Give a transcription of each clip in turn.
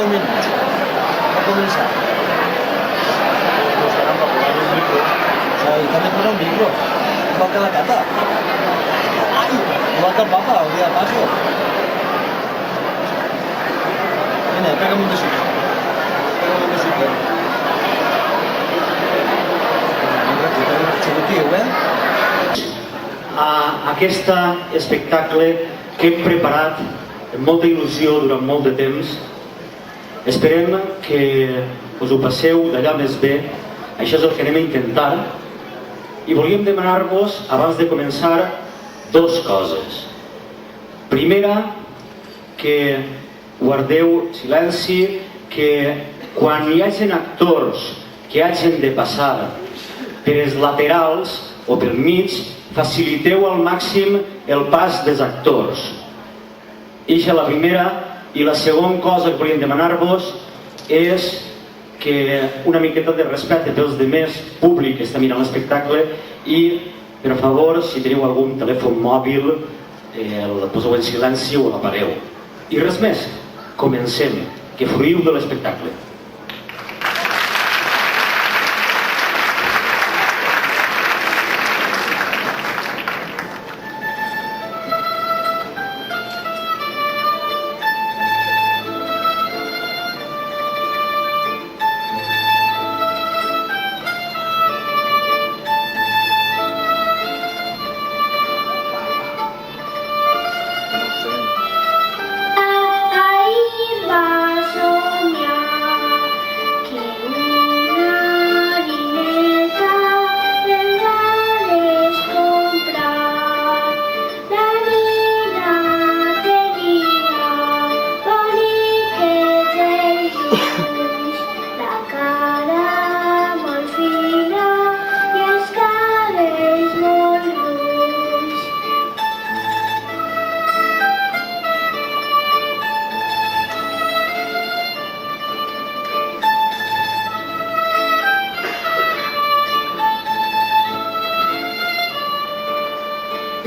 10 minuts. Va començar. Pues caramba, posar un micro. I també posar un micro. Igual que la cata. Ai! Igual que el papa, el dia de paso. Mira, pega'm un besito. Pega'm un besito. Aquest espectacle que hem preparat amb molta il·lusió durant molt de temps. Esperem que us ho passeu d'allà més bé. Això és el que anem a intentar. I volíem demanar-vos, abans de començar, dues coses. Primera, que guardeu silenci, que quan hi hagin actors que hagin de passar per els laterals o pel mig, faciliteu al màxim el pas dels actors. Eixa la primera. I la segona cosa que volíem demanar-vos és que una miqueta de respecte pels demés públic que està mirant l'espectacle i, per favor, si teniu algun telèfon mòbil, el poseu en silenci o l'apagueu. I res més, comencem, que fruïu de l'espectacle.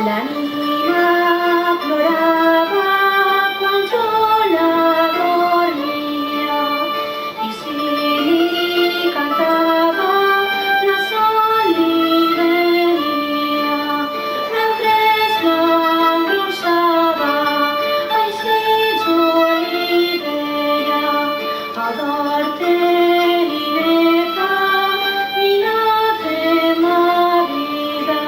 La nina plorava quan sola dormia i si li cantava la sol li venia. Mentre l'angoixava així jo li deia: ador-te, nineta, nina de ma vida.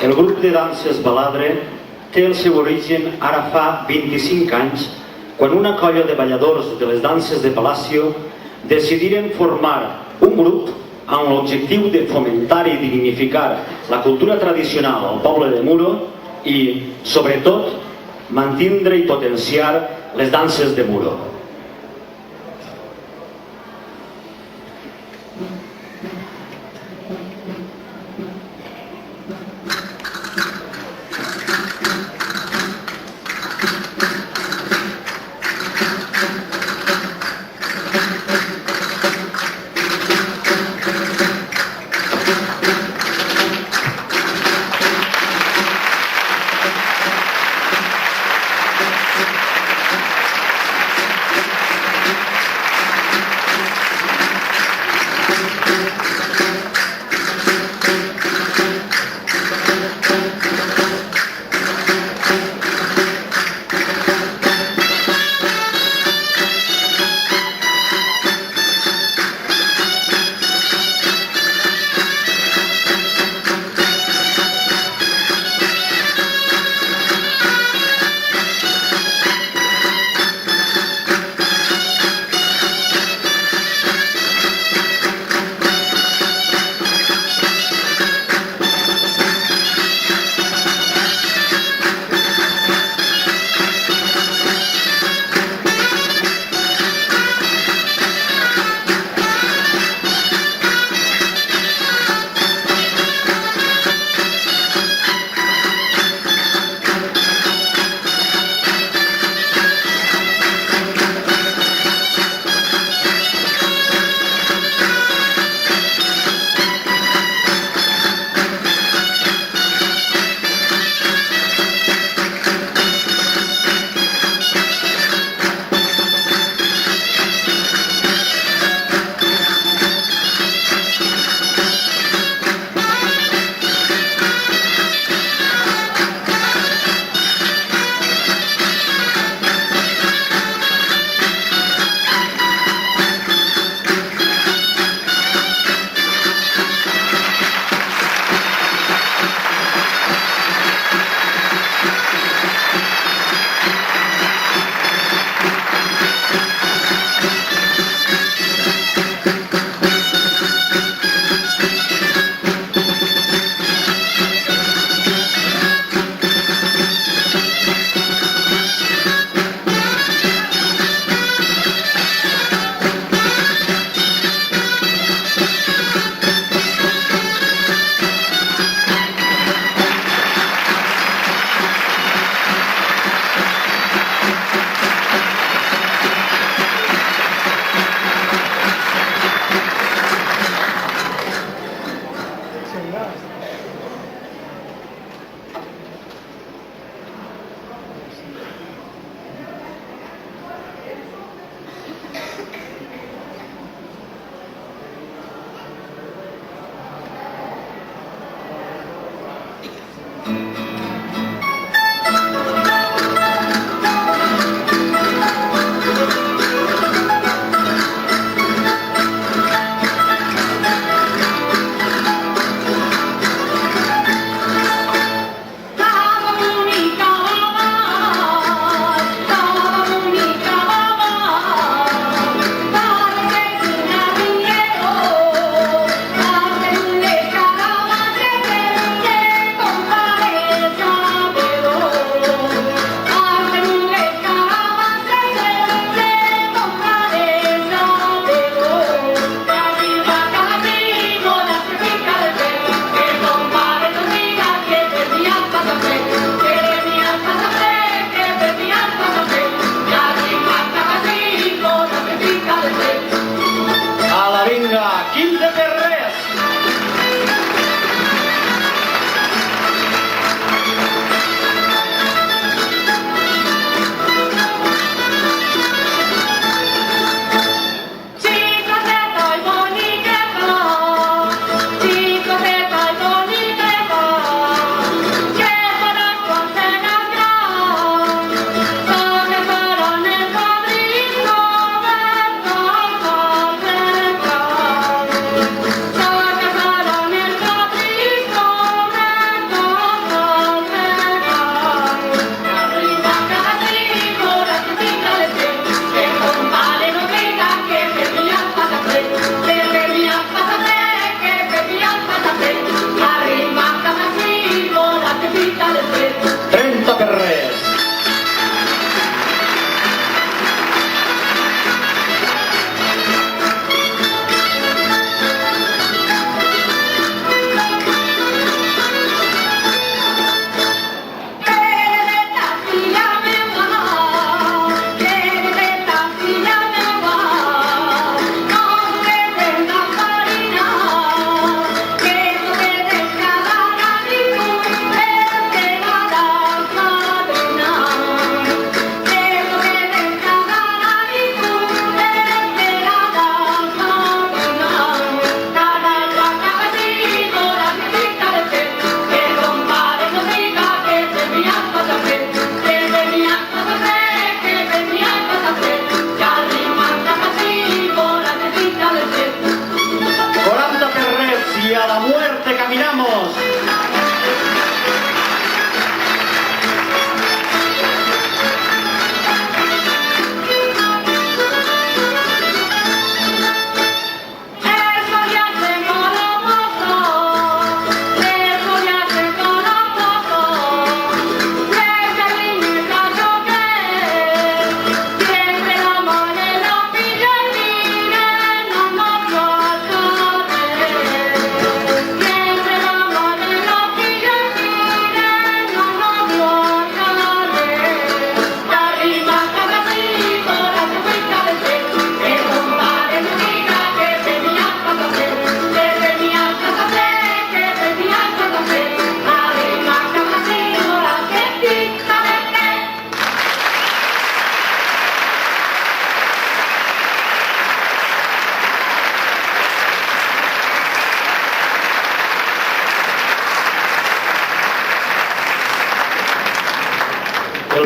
El grup de danses Baladre té el seu origen ara fa 25 anys, quan una colla de balladors de les danses de Palacio decidiren formar un grup amb l'objectiu de fomentar i dignificar la cultura tradicional al poble de Muro i, sobretot, mantindre i potenciar les danses de Muro.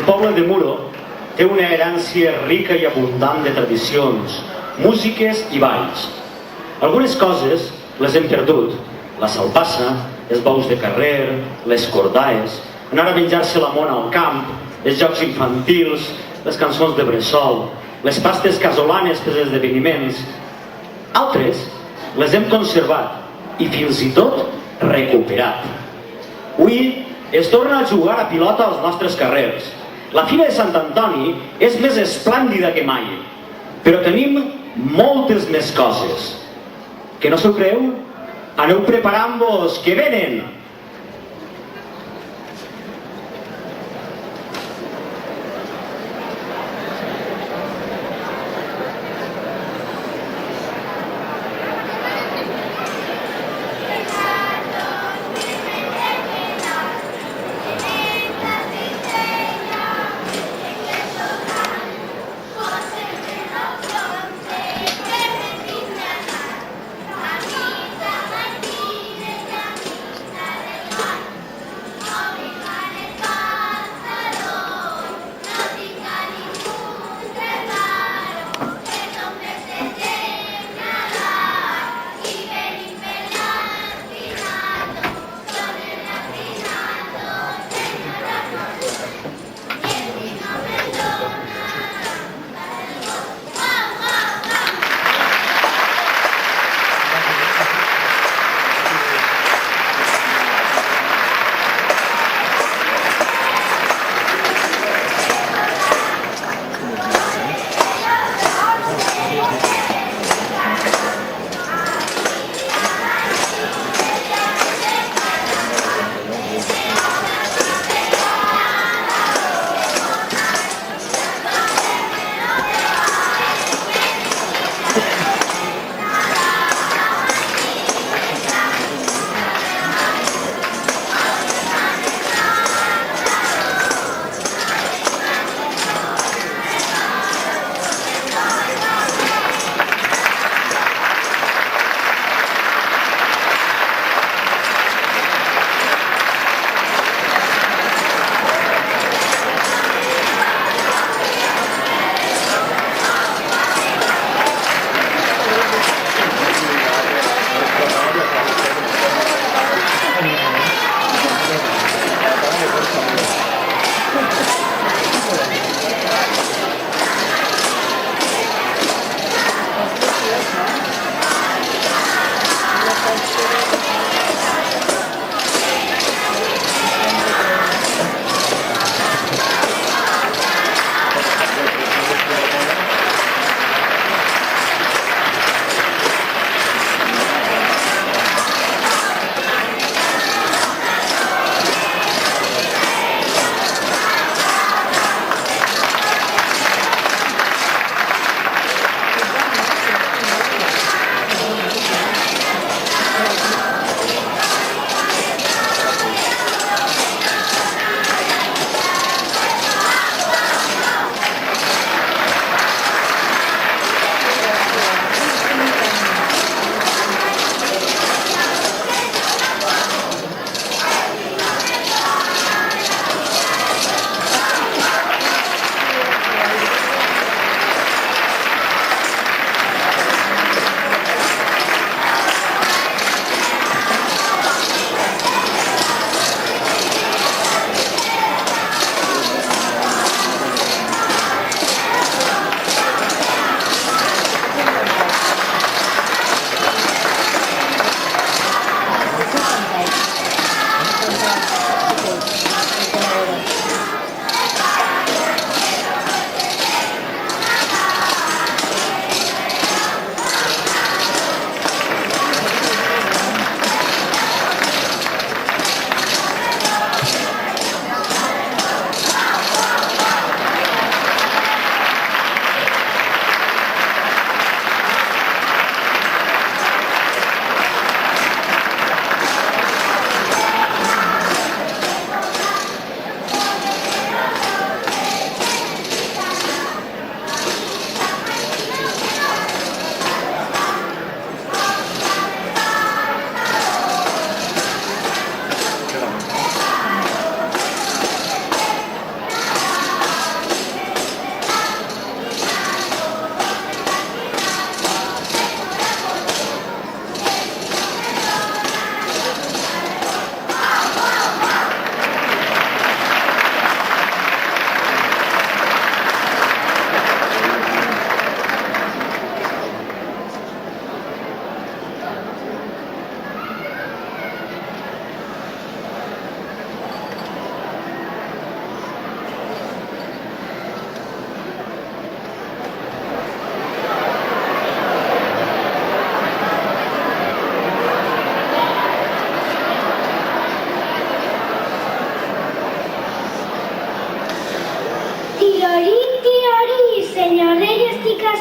El poble de Muro té una herència rica i abundant de tradicions, músiques i balls. Algunes coses les hem perdut. La salpassa, els bous de carrer, les cordaes, anar a menjar-se la mona al camp, els jocs infantils, les cançons de bressol, les pastes casolanes per als esdeveniments. Altres les hem conservat i fins i tot recuperat. Avui es torna a jugar a pilota als nostres carrers. La Fira de Sant Antoni és més esplèndida que mai, però tenim moltes més coses. Que no s'ho creu? Aneu preparant-vos, que venen!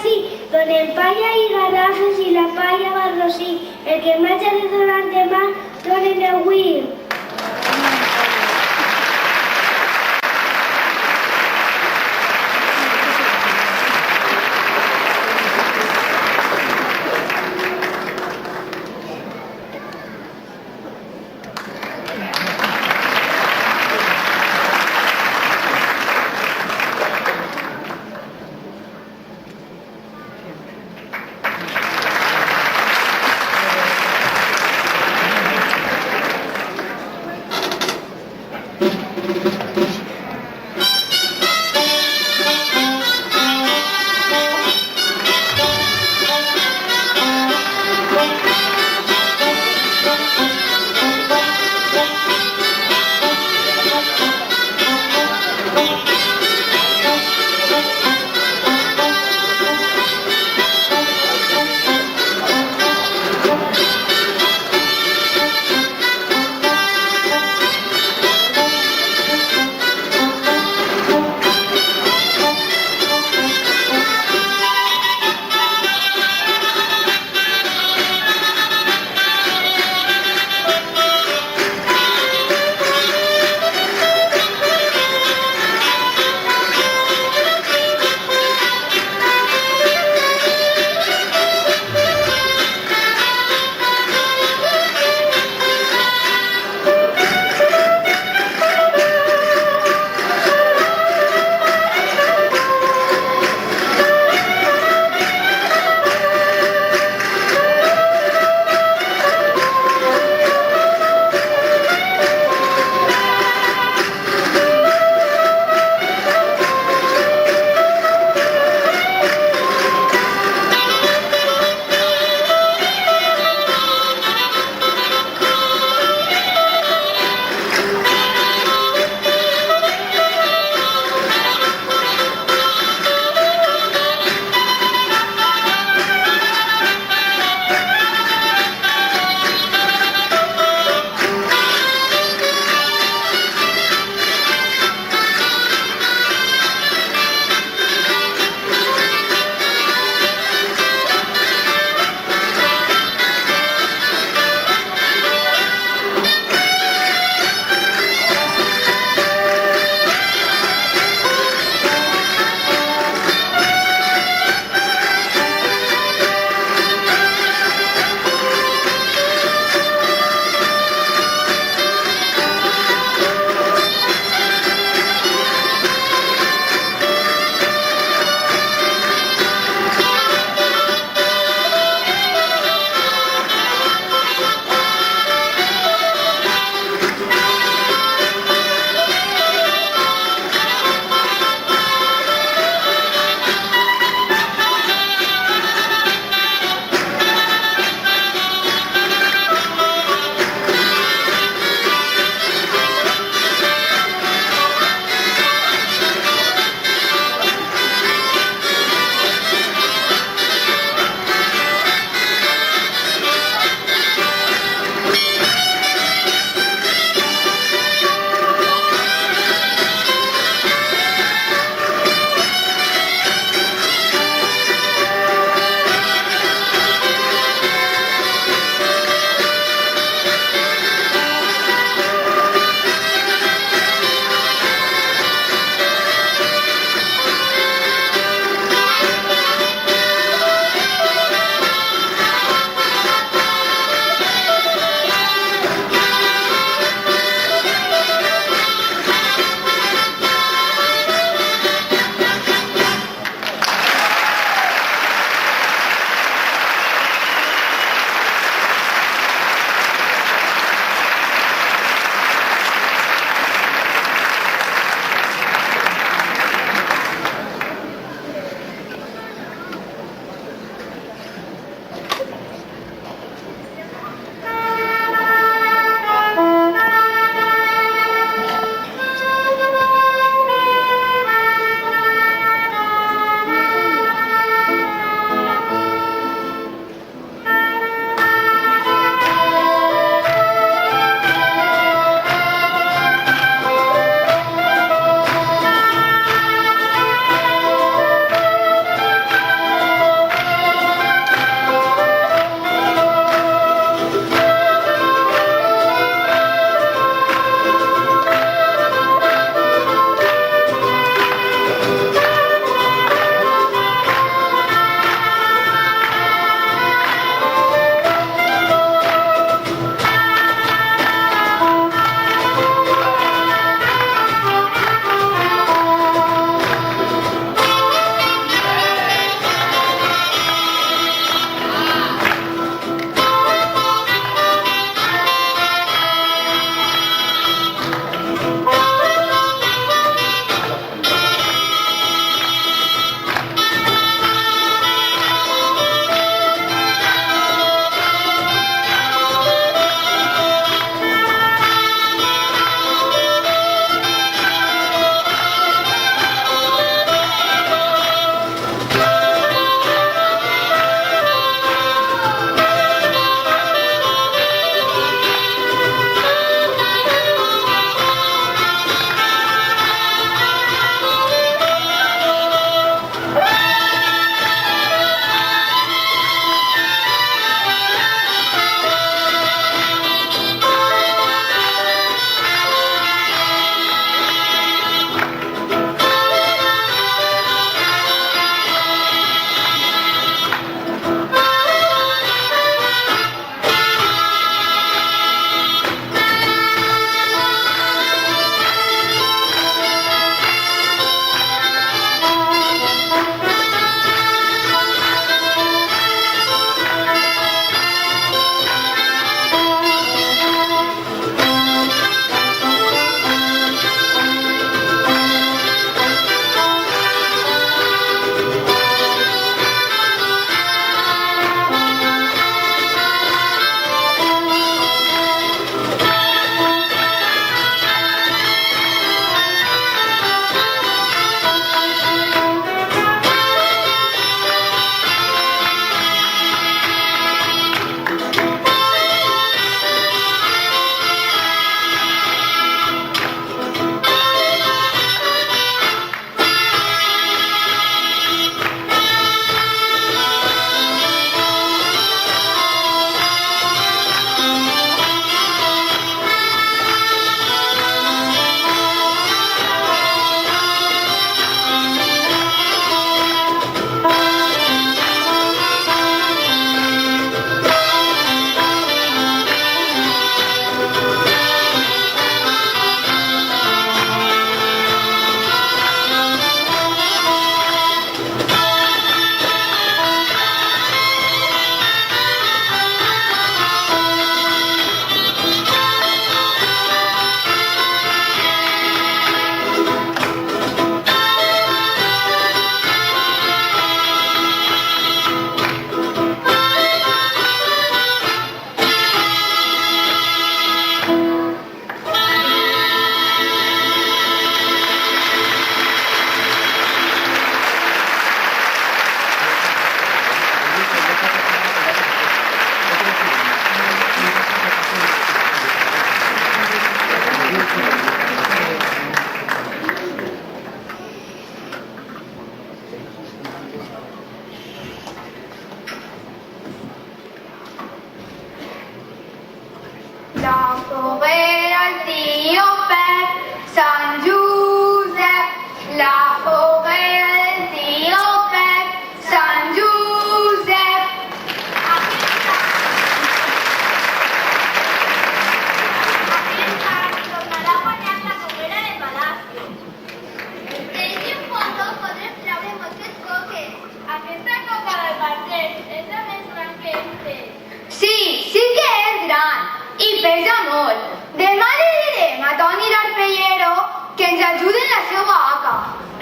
sí, donen palla i garrafes i la palla va al rossí. El que m'haja de donar demà, donen avui.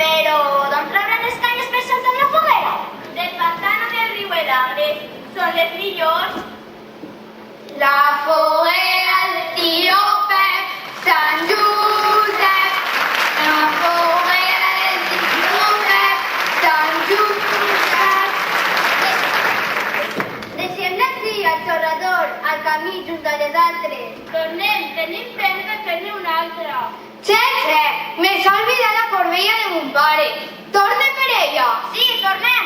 Però d'on trauran les canyes per saltar la foguera? Del pantano del riu Elagre. Són les millors. La foguera de Tirope, Sant Josep. La foguera de Tirope, Sant Josep. Deixem l'ací al xorrador, al camí junt a les altres. Tornem, tenim temps de fer-ne una altra. Xenxe, me s'ha oblidat la corbella de mon pare. Torne per ella. Sí, tornem.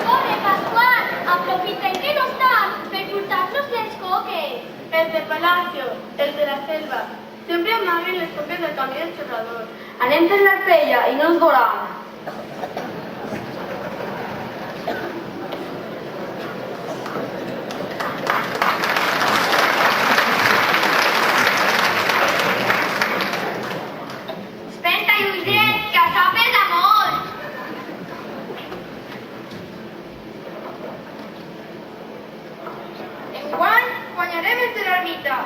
Corre, Pasqual, aprofitem que no estan per portar-nos les coques. Els de Palacio, els de la selva, sempre amaguen les coques del camí del xorrador. Anem per l'arpella i no ens veuran. Espenta i ullet, que això pesa molt. Enguany guanyarem els de l'ermita.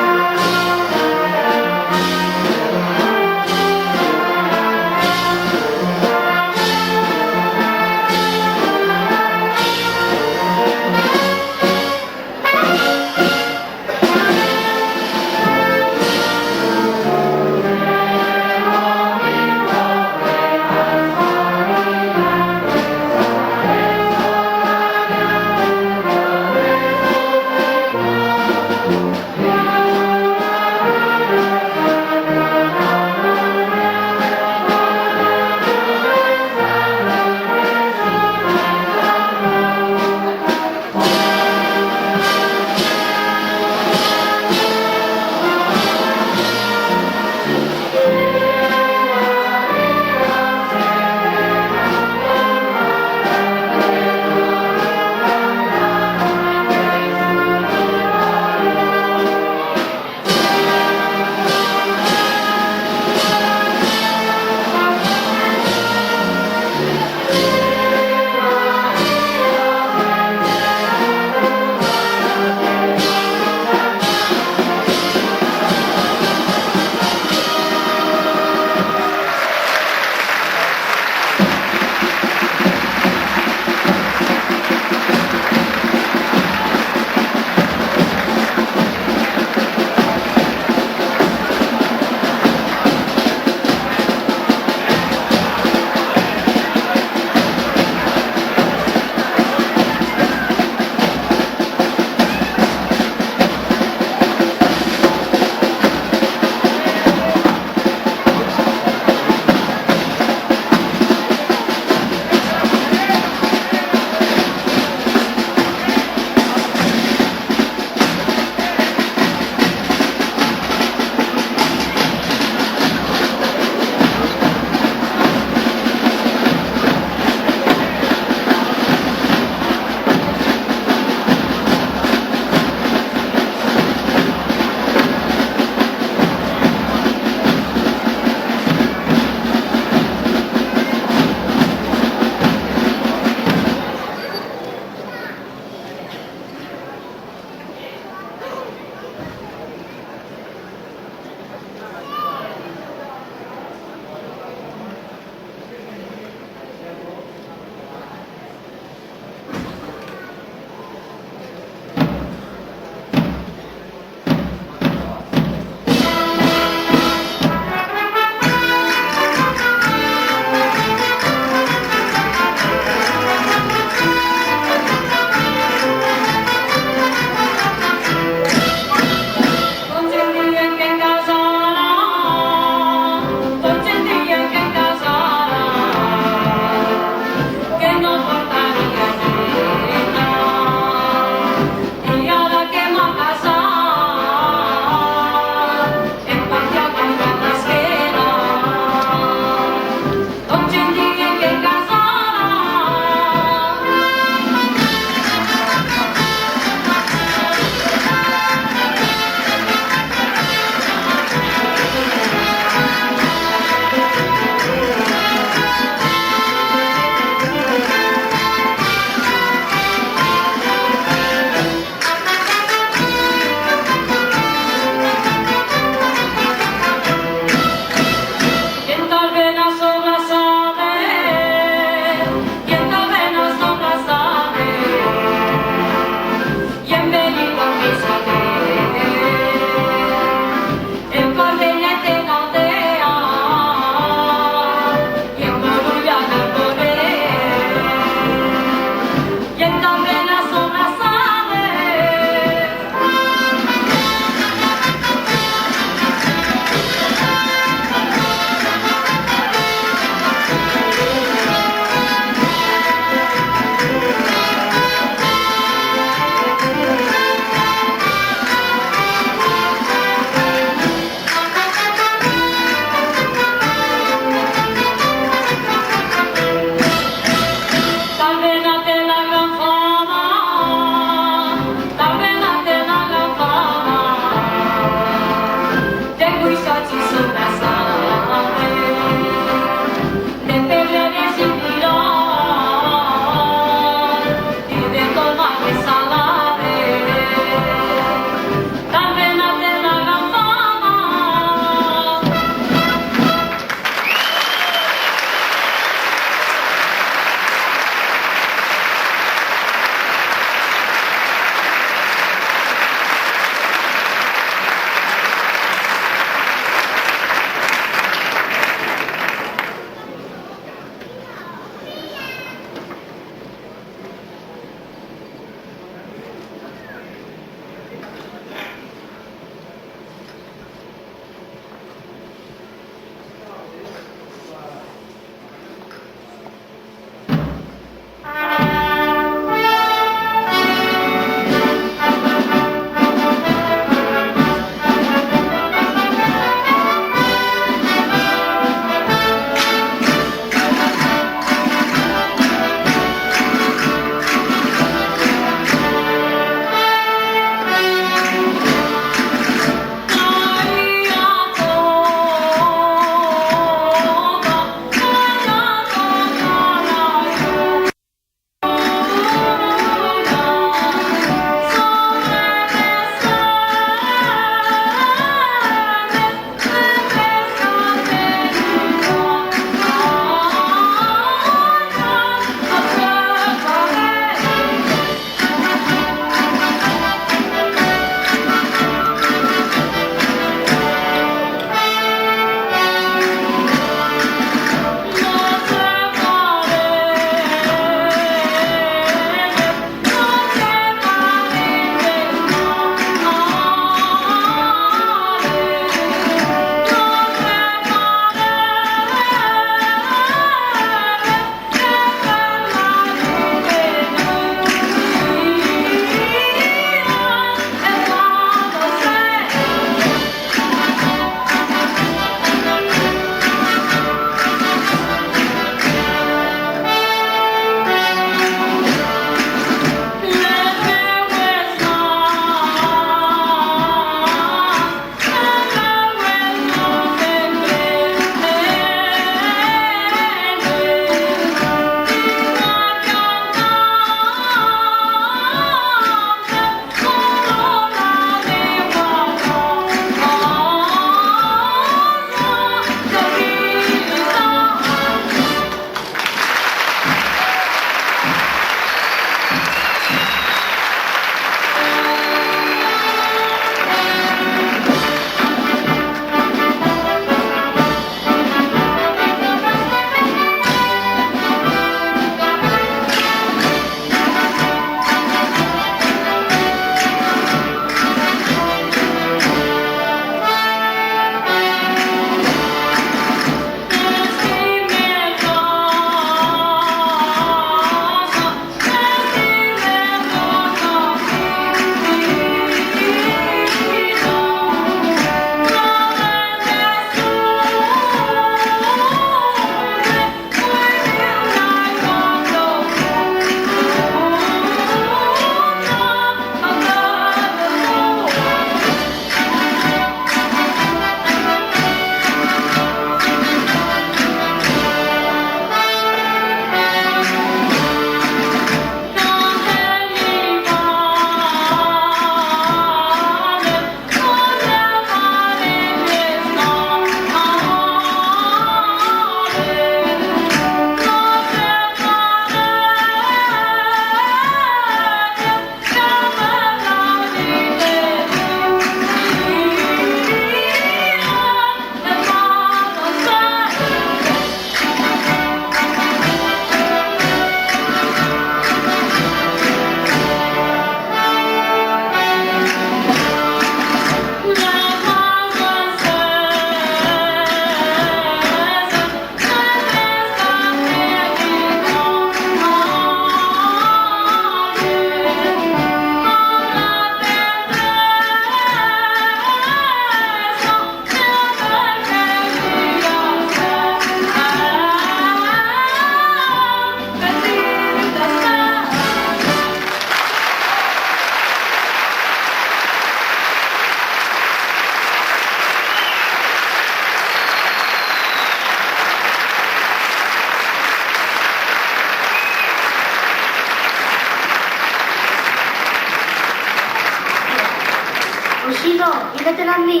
venen amb mi.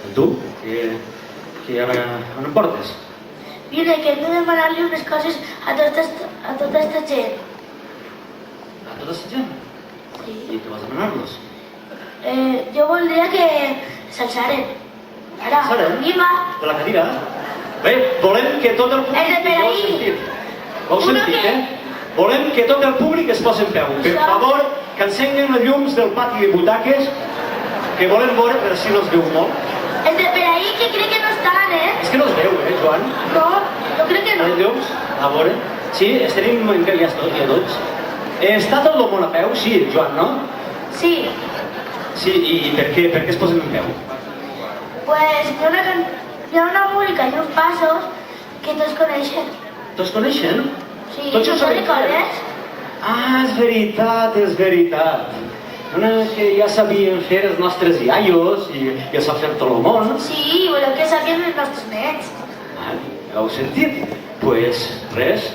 I tu? Que ara on em portes? Vine, que hem de demanar-li unes coses a tota esta gent. A tota la gent? Sí. I què vas demanar-los? Jo voldria que s'alçaren. Ara, S'alçaren? Guima. De la cadira? Bé, volem que tot el públic... El de per ho heu ahí. sentit? Ho heu Uno sentit, que- Volem que tot el públic es posi en peu. Per Això. favor, que encenyen les llums del pati de butaques, que volem veure, però si no es veu molt. El de per ahí, que crec que no estan, És que no es veu, Joan? No, jo crec que no. Les llums? A veure. Sí, estem encarregats tots, ja tots. Està tot el món a peu? Sí, Joan, no? Sí, Sí, i per què es posen en peu? pues hi ha una música i uns passos que tots coneixen. Tots coneixen? Sí, Tots ho no sabem fer? recordes? Ah, és veritat, és veritat. Una que ja sabien fer els nostres iaios i ja sap fer tot el món. Sí, voleu que sàpiguen els nostres nets. Ah, ja heu sentit? Pues res,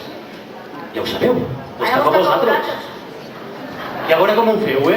ja ho sabeu. Us Ara toca a vos toca vosaltres. vosaltres. I a veure com ho feu,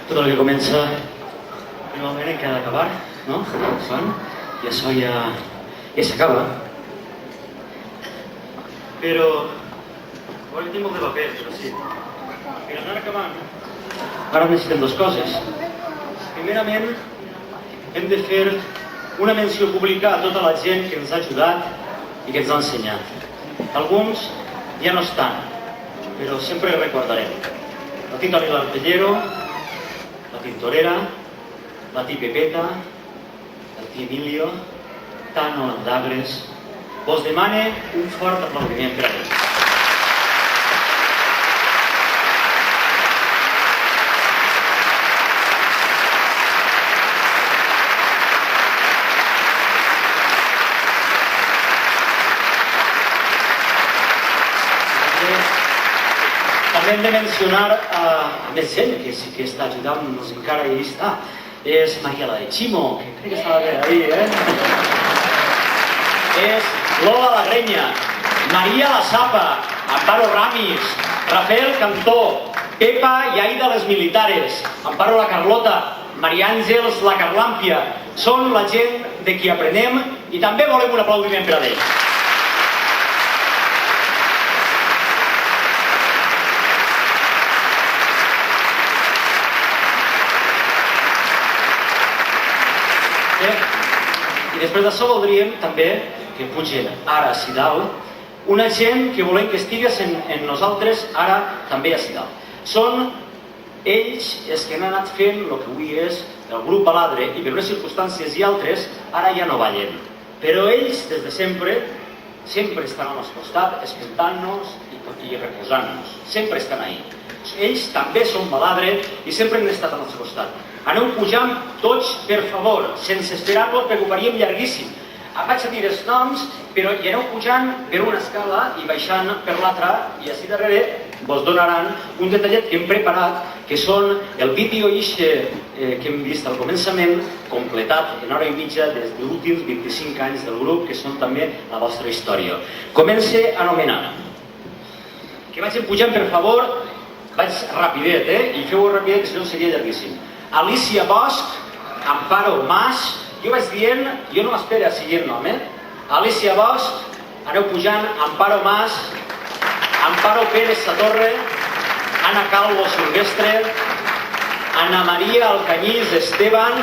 tot el que comença normalment que ha d'acabar, no? I això ja s'acaba. Però... Avui tinc molt de paper, però sí. Per anar acabant, ara necessitem dues coses. Primerament, hem de fer una menció pública a tota la gent que ens ha ajudat i que ens ha ensenyat. Alguns ja no estan, però sempre recordarem. La tia Toni Larpellero, la tintorera, la tia Pepeta, el tia Emilio, Tano Landagres. Vos demane un fort aplaudiment per a ells. També hem de mencionar més gent que sí que està ajudant-nos encara i està. És Mariela de Chimo, que crec que estava bé ahí, És Lola La Greña, Maria La Sapa, Amparo Ramis, Rafael Cantó, Pepa i Aida les Militares, Amparo la Carlota, Maria Àngels la Carlàmpia. Són la gent de qui aprenem i també volem un aplaudiment per a ells. I després d'això voldríem també que pugen ara a dalt una gent que volem que estigués en nosaltres ara també a dalt. Són ells els que han anat fent el que avui és el grup Baladre i per unes circumstàncies i altres ara ja no ballen. Però ells des de sempre estan al nostre costat escoltant-nos i reposant-nos. Sempre estan ahí. Ells també són Baladre i sempre han estat al nostre costat. Aneu pujant tots, per favor, sense esperar-vos, perquè ho faríem llarguíssim. Vaig a dir els noms, però hi aneu pujant per una escala i baixant per l'altra, i així darrere vos donaran un detallet que hem preparat, que són el vídeo que hem vist al començament, completat en hora i mitja des dels últims 25 anys del grup, que són també la vostra història. Comence anomenant. Que vagin pujant, per favor, vaig rapidet, i feu-ho rapidet, que si no seria llarguíssim. Alicia Bosch, Amparo Mas, jo vaig dient, jo no m'espero a seguir el nom, Alicia Bosch, aneu pujant, Amparo Mas, Amparo Pérez Satorre, Ana Calvo Silvestre, Ana Maria Alcañiz Esteban,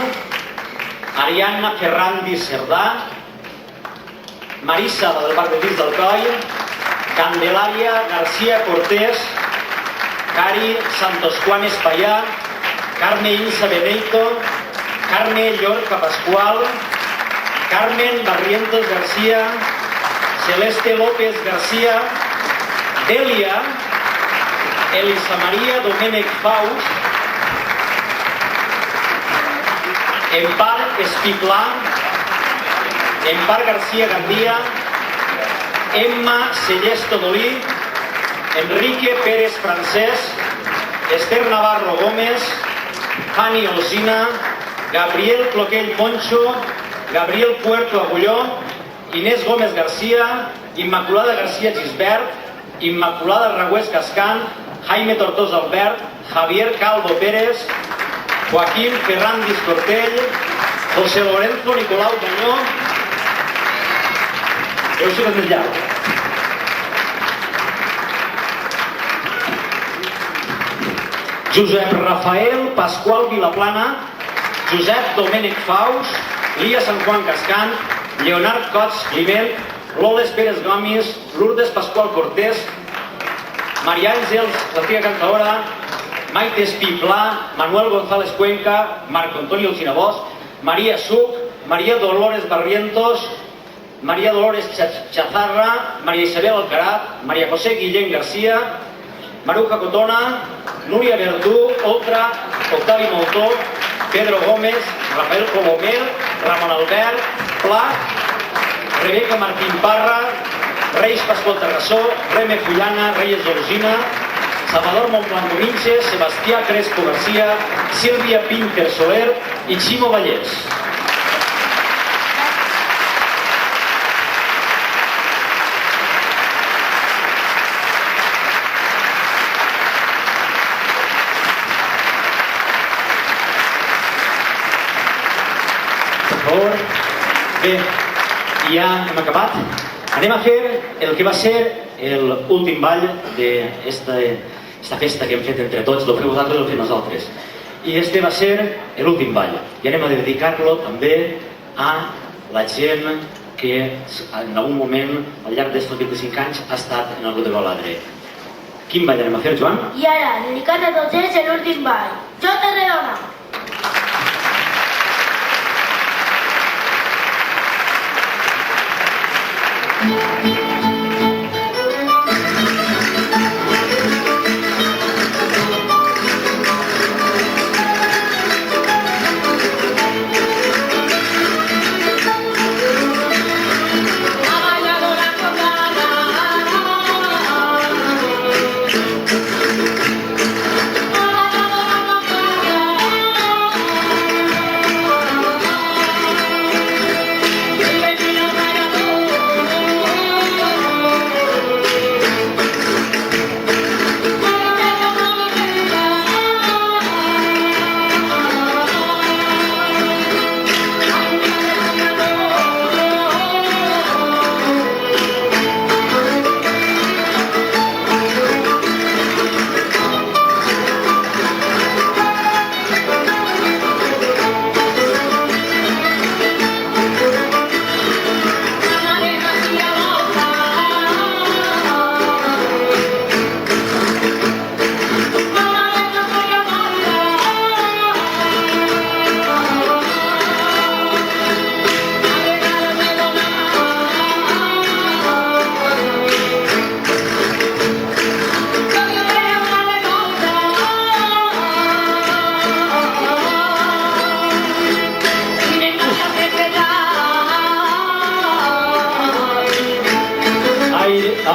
Ariadna Ferrandi Cerdà, Marisa del Bar de Dins del Coll, Candelaria García Cortés, Cari Santos Juan Espallà, Carme Insa Beneito, Carme Llorca Pascual, Carmen Barrientos García, Celeste López García, Delia, Elisa María Domènech Faust, Empar Espiplà, Empar García Gandía, Emma Sellesto Dolí, Enrique Pérez Francés, Esther Navarro Gómez, Hani Olsina, Gabriel Cloquell Moncho, Gabriel Puerto Agulló, Inés Gómez García, Immaculada García Gisbert, Immaculada Ragüés Cascán, Jaime Tortosa Albert, Javier Calvo Pérez, Joaquín Ferrandis Cortell, José Lorenzo Nicolau Dañó, heu sigut més llarg. Josep Rafael Pascual Vilaplana, Josep Domènech Faust, Lía San Juan Cascán, Leonard Cots Climent, Loles Pérez Gomis, Lourdes Pascual Cortés, Maria Àngels, l'antiga cantaora, Maite Espiplà, Manuel González Cuenca, Marco Antonio Alcinabós, María Suc, María Dolores Barrientos, María Dolores Chazarra, María Isabel Alcaraz, María José Guillén García, Maruja Cotona, Núria Verdú, Oltra, Octavi Moltó, Pedro Gómez, Rafael Colomel, Ramon Albert, Pla, Rebeca Martín Parra, Reis Pascual Terrassó, Reme Fullana, Reyes Olsina, Salvador Montblanco Minches, Sebastià Crespo García, Sílvia Pinter Soler i Ximo Vallès. favor. Bé, ja hem acabat. Anem a fer el que va ser l'últim ball d'esta festa que hem fet entre tots, el feu vosaltres o el fem nosaltres. I este va ser l'últim ball. I anem a dedicar-lo també a la gent que en algun moment, al llarg d'estos 25 anys, ha estat en el grup de Baladre. Quin ball anem a fer, Joan? I ara, dedicat a tots ells, l'últim ball. Jo te redona.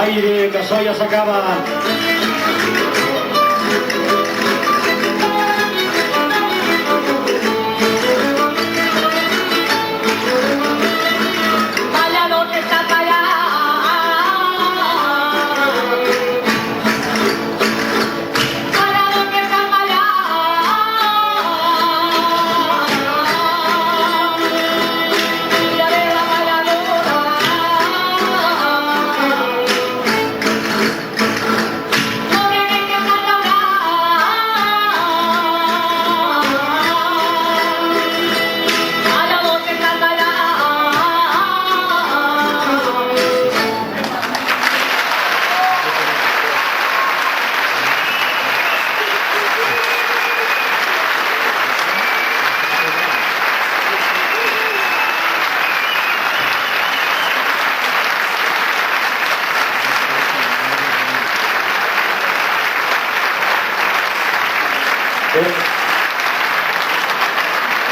Aire, que això ja s'acaba. Ballador que está para allá. Ballador que está para allá. Mira de la balladora. No viene que canta ballador que está para allá.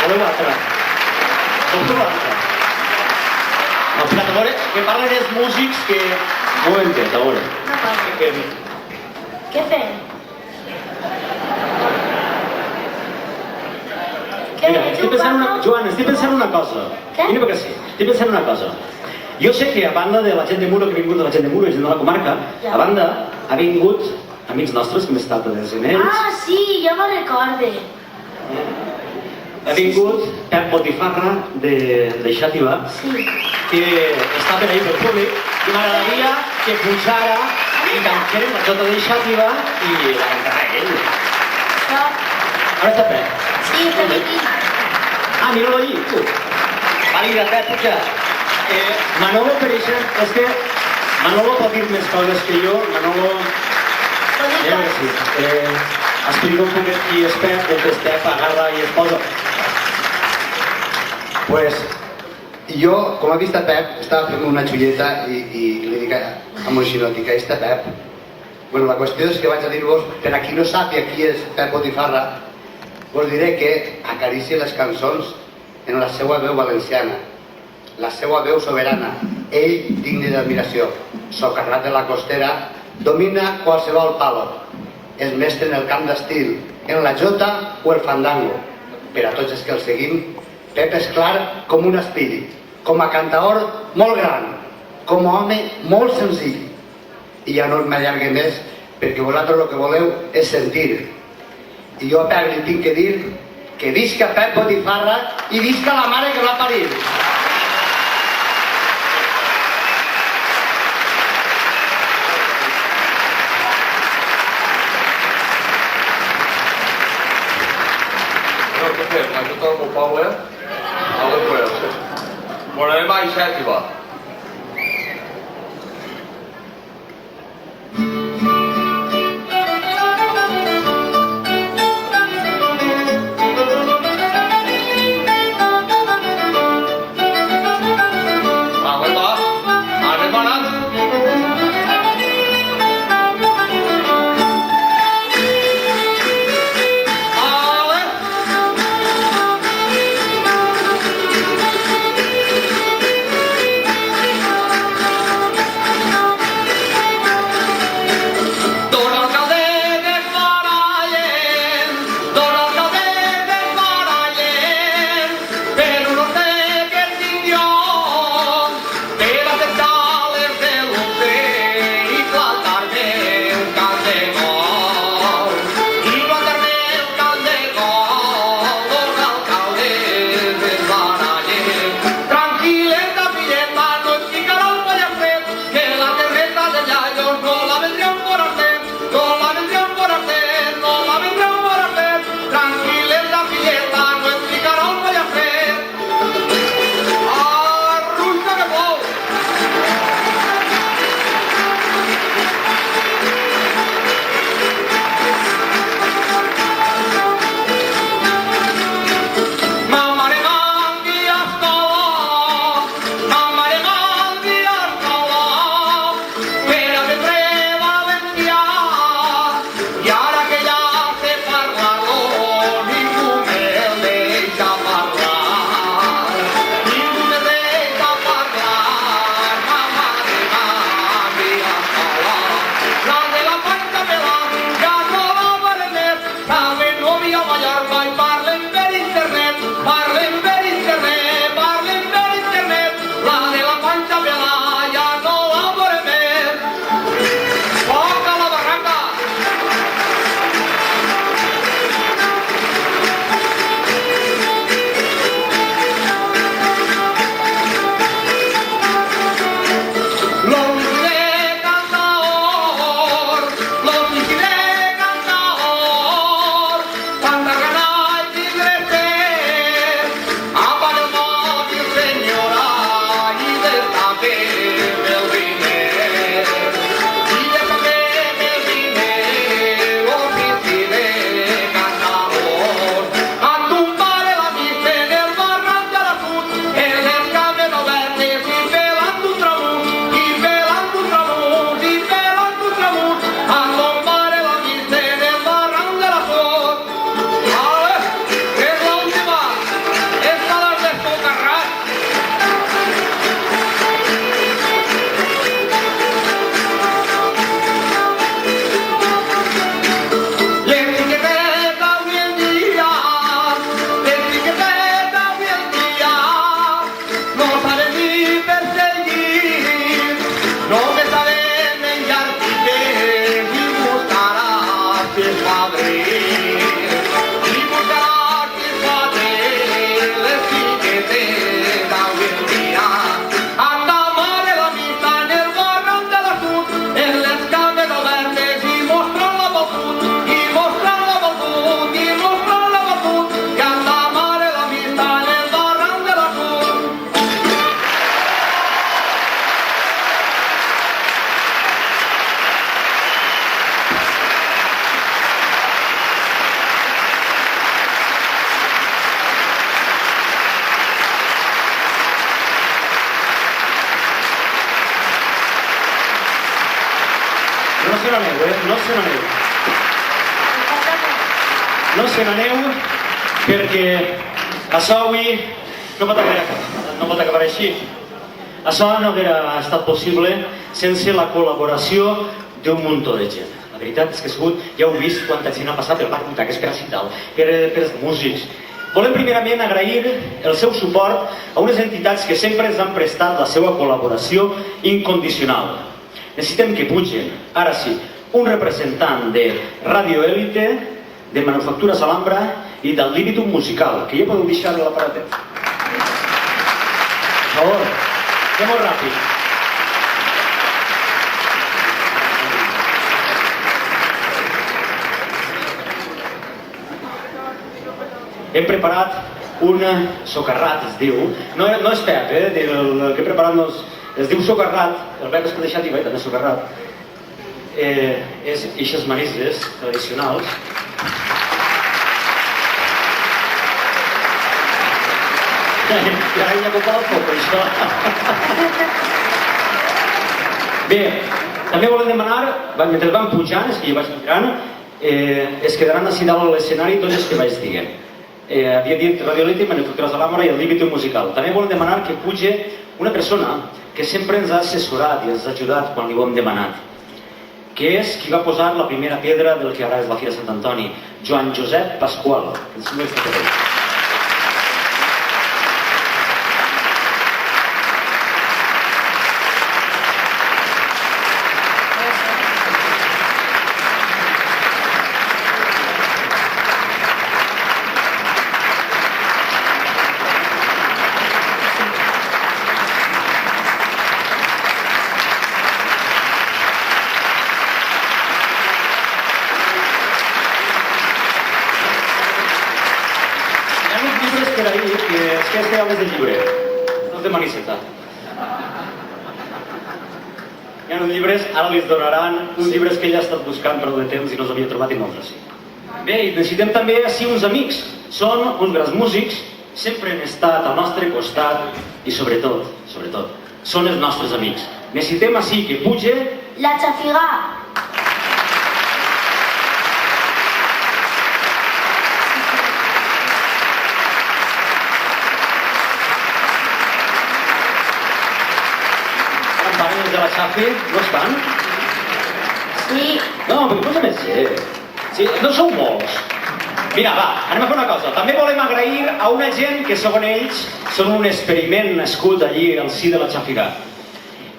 Voleu altra? Voleu altra? No, espera't, a veure, que parlen els músics que no ho he entès, a veure. Què fem? Mira, estic pensant Joan, estic pensant una cosa. Què? Mira perquè sí, estic pensant una cosa. Jo sé que a banda de la gent de Muro, que ha vingut de la gent de Muro i gent de la comarca, Ja. a banda ha vingut amics nostres que hem estat a les ells. Ah, sí, jo me'n recorde. Ha vingut Pep Botifarra de Xàtiva, Sí. que està per ahí pel públic, i m'agradaria que pujara i cantarem la jota de Xàtiva i la cantarà ell. Això. Ara està Pep. Sí, està aquí. Ah, mira-lo allí, tu. Vale, Pep, puja. Manolo, per exemple, és que Manolo pot dir més coses que jo. Manolo... Ja que sí. Explica un poquet qui és Pep, que és Pep, agarra i es posa. Pues jo, com ha vist a Pep, estava fent una xulleta i li dic a mon xinoti que està Pep. Bueno, la qüestió és que vaig a dir-vos, per a qui no sàpiga qui és Pep Botifarra, vos diré que acaricia les cançons en la seva veu valenciana, la seva veu soberana, ell digne d'admiració, socarrat de la costera, domina qualsevol palo, és mestre en el camp d'estil, en la jota o el fandango. Per a tots els que el seguim, Pep és clar com un espírit, com a cantaor molt gran, com a home molt senzill. I ja no m'allargue més, perquè vosaltres el que voleu és sentir. I jo a Pep li tinc que dir que visca Pep Botifarra i visca la mare que l'ha parit. Què fem? Això tot el poble? A les veus. Bueno, anem a Ixet i va. No se n'aneu perquè això avui no pot acabar així. Això no hauria estat possible sense la col·laboració d'un muntó de gent. La veritat és que ha sigut, ja heu vist quanta gent ha passat el Parc Butaques per Cital, per els músics. Volem primerament agrair el seu suport a unes entitats que sempre ens han prestat la seva col·laboració incondicional. Necessitem que pugen, ara sí, un representant de Radio Élite, de Manufactures Alhambra i del Libitum musical, que ja podeu deixar a l'aparatet. Per favor, fem-ho ràpid. Hem preparat un socarrat, es diu. No és Pep, el que he preparat es diu socarrat. El Pep és que ha deixat i també socarrat. És eixes marisses tradicionals. I ara ja compara el foc, això. Bé, també volem demanar, mentre van pujant, és que jo vaig pujant, es quedaran així dalt a l'escenari tots els que vaig dient. Havia dit Radiolite, Manufactures de l'Àmora i el Libitum musical. També volem demanar que pugi una persona que sempre ens ha assessorat i ens ha ajudat quan li ho hem demanat, que és qui va posar la primera pedra del que ara és la Fira Sant Antoni, Joan Josep Pasqual. Este és de llibre, no és de maniceta. Hi ha uns llibres, ara li donaran uns llibres que ell ha estat buscant per de temps i no els havia trobat i nosaltres sí. Bé, i necessitem també així uns amics. Són uns grans músics, sempre han estat al nostre costat i sobretot, són els nostres amics. Necessitem així que puge La Chafigà. de la Xafi, no estan? Sí. No, perquè posa més gent. Sí, no sou molts. Mira, va, anem a fer una cosa. També volem agrair a una gent que, segons ells, són un experiment nascut allí al si de la Xafigà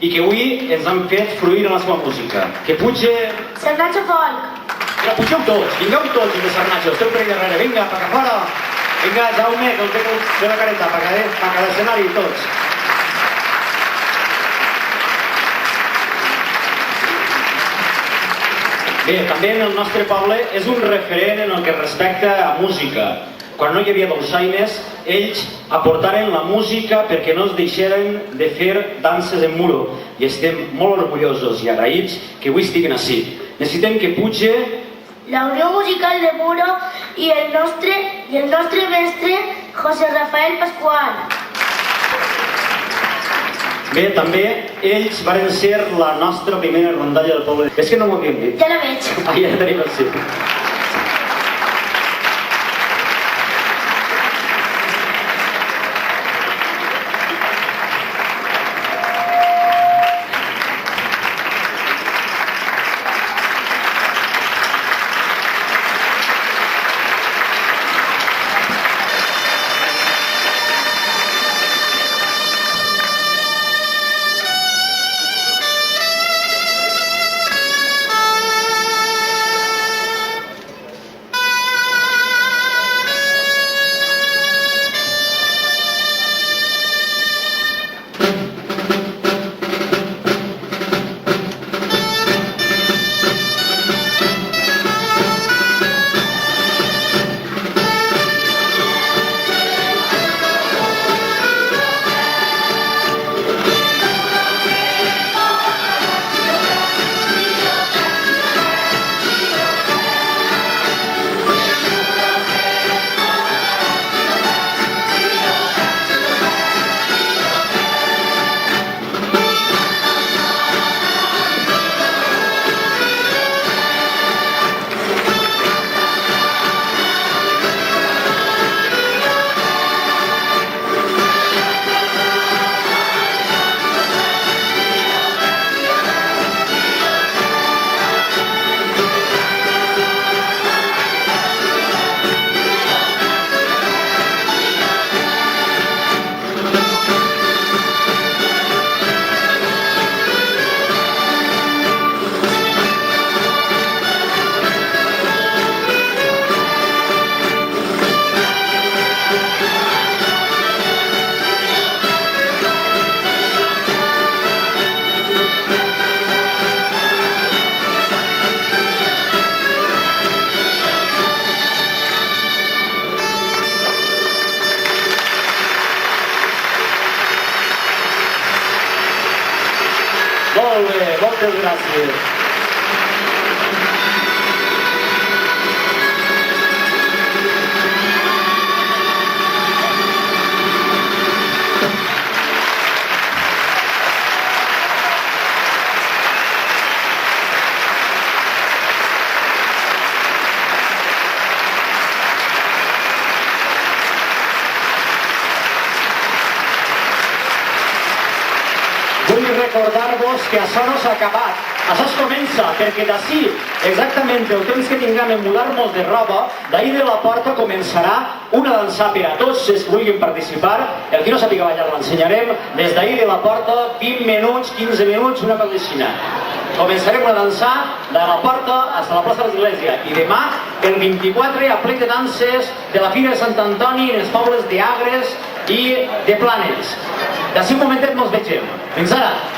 i que avui ens han fet fruir en la seva música. Que puge... Sernacho Folk. Mira, pugeu tots, vingueu tots, de Sernacho, esteu per allà darrere. Vinga, per a fora. Vinga, Jaume, que el té de la careta, per cada escenari, tots. Bé, també en el nostre poble és un referent en el que respecta a música. Quan no hi havia dolçaines, ells aportaren la música perquè no es deixaren de fer danses en muro. I estem molt orgullosos i agraïts que avui estiguin ací. Necessitem que puge la Unió Musical de Muro i el nostre mestre José Rafael Pascual. Bé, també ells varen ser la nostra primera rondalla del poble. És que no m'ho havíem dit. Ja la veig. Ah, ja tenim el sí. Moltes gràcies. Vull recordar-vos que això no s'ha acabat. Això es comença, perquè d'ací, exactament el temps que tinguem en mudar-nos de roba, d'ahir de la porta començarà una dansa per a tots els que vulguin participar. El que no sàpiga ballar l'ensenyarem. Des d'ahir de la porta, 20 minuts, 15 minuts, una cosa així. Començarem a dansar de la porta fins a la plaça de l'Església. I demà, el 24, a plec de danses de la Fira de Sant Antoni en els pobles d'Agres i de Planes. D'ací un momentet mos vegem. Fins ara!